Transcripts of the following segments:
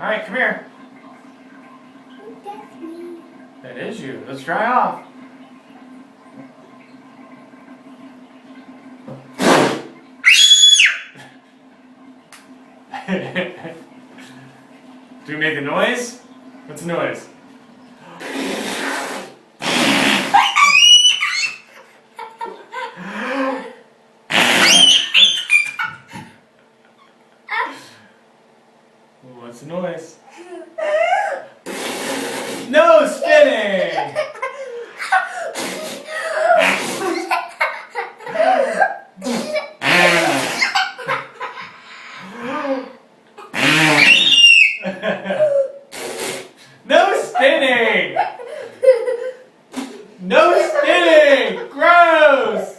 Alright, come here. That's me. That is you. Let's dry off. Do we make a noise? What's the noise? What's the noise? No spinning! No spinning! No spinning! Gross!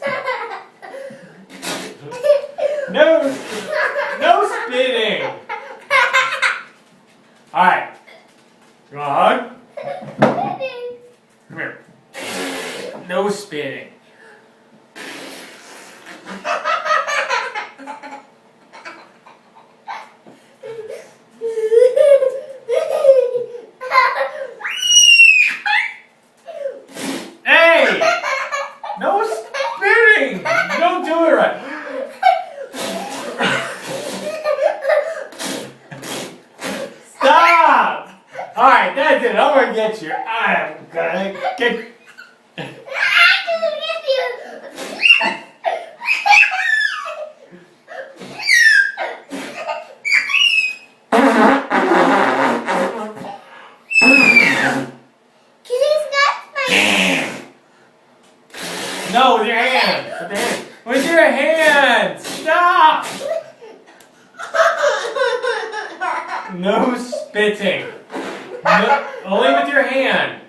No spinning! Alright. You want a hug? Come here. No spinning. Hey! No spinning! Don't do it right. Stop! Alright, that's it. I'm gonna get you. I'm gonna get you. No, with your hand. With your hand. Stop! No spitting. No, only with your hand.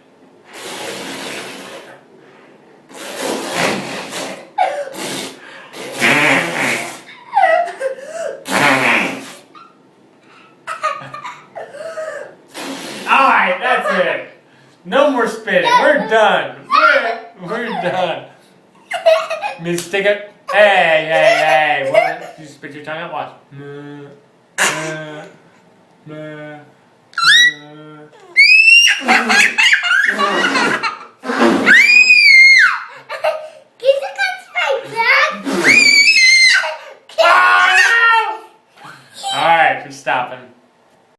Alright, that's it. No more spitting. We're done. We're done. Miss, stick it. Hey. What? You spit your tongue out? Watch.